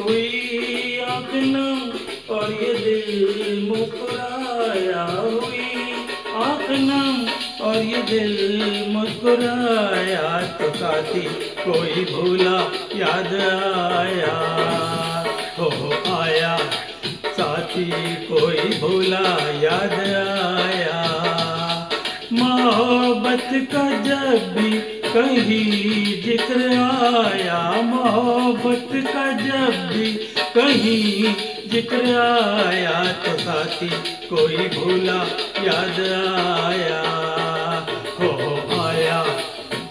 हुई आँख नम और ये दिल मुस्कुराया, हुई आँख नम और ये दिल मुस्कुराया, तो साथी कोई भूला याद आया, हो आया साथी कोई भूला याद आया। मोहब्बत का जब भी कहीं जिक्र आया, मोहब्बत का जब भी कहीं जिक्र आया, तो साथी कोई भूला याद आया, हो आया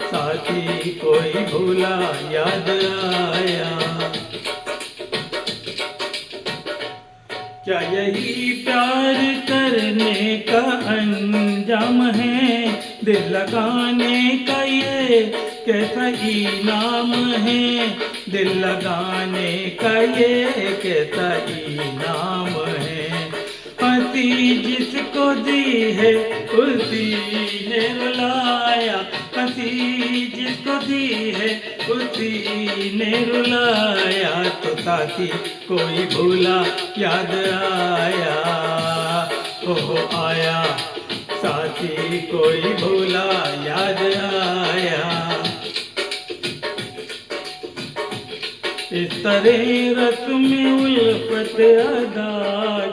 साथी कोई भूला याद आया। क्या यही प्यार करने का अंजाम है, दिल लगाने का ये कैसा इनाम है, दिल लगाने का ये कैसा इनाम है। हंसी जिसको दी है उसी ने रुलाया, हंसी जिसको दी है उसी ने रुलाया, तो साथी कोई भूला याद आया, हो आया साथी कोई भूला याद आया। इस तरह रस्म उल्फत अदा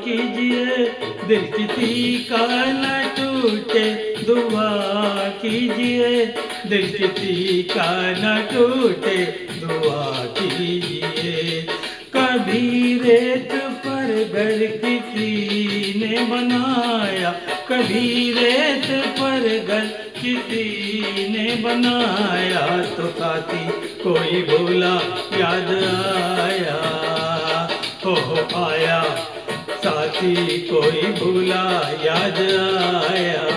कीजिए, दिल किसी का न टूटे दुआ कीजिए, दिल किसी का न टूटे दुआ कीजिए। कभी रेत पर घर किसी ने बनाया, कभी रेत पर घर किसी ने बनाया, तो साथी कोई भूला याद आया, हो आया साथी कोई भूला याद आया।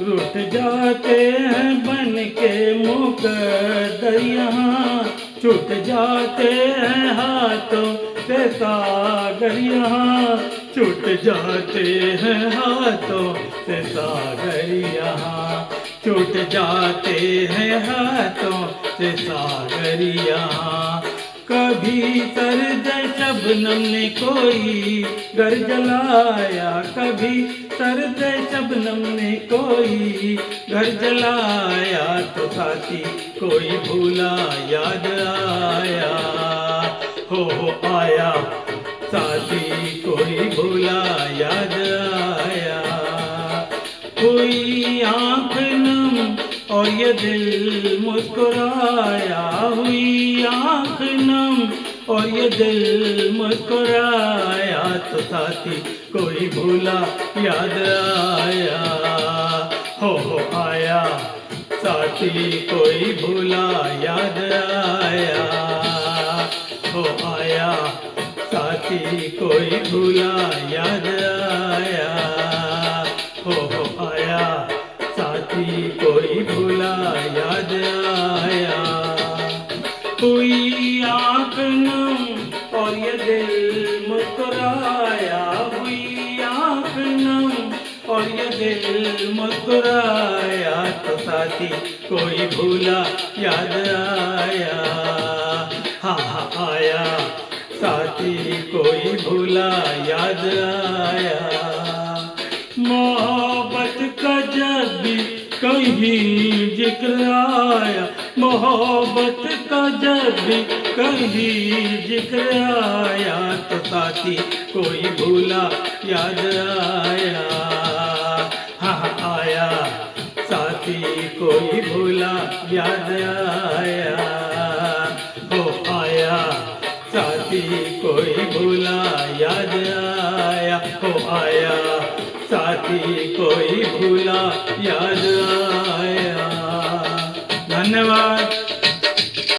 रूठ जाते हैं बन के मुकद्दर यहाँ, छूट जाते हैं हाथों से सागर यहाँ, छूट जाते हैं हाथों से सागर यहाँ, छूट जाते हैं हाथों से सागर यहाँ। कभी सर्द शबनम ने कोई घर जलाया, कभी सर्द शबनम ने कोई घर जलाया, तो साथी कोई भूला याद आया, हो आया साथी कोई भूला याद आया। हुई आँख नम और ये दिल मुस्कुराया, हुई आँख नम और ये दिल मुस्कुराया, तो साथी कोई भूला याद आया, हो आया साथी कोई भूला याद आया, हो आया साथी कोई भूला याद आया, हो आया साथी कोई भूला याद आया। हुई आँख नम और ये दिल मुस्कुराया, हुई आँख नम और ये दिल मुस्कुराया, तो साथी कोई भूला याद आया, हाँ आया साथी कोई भूला याद आया। मोहब्बत का जब भी कहीं जिक्र आया, मोहब्बत का जब भी कहीं जिक्र आया, तो साथी कोई भूला याद आया, हाँ आया साथी कोई भूला याद आया, हो आया साथी कोई भूला याद आया, हो आया साथी कोई भूला याद आया। धन्यवाद।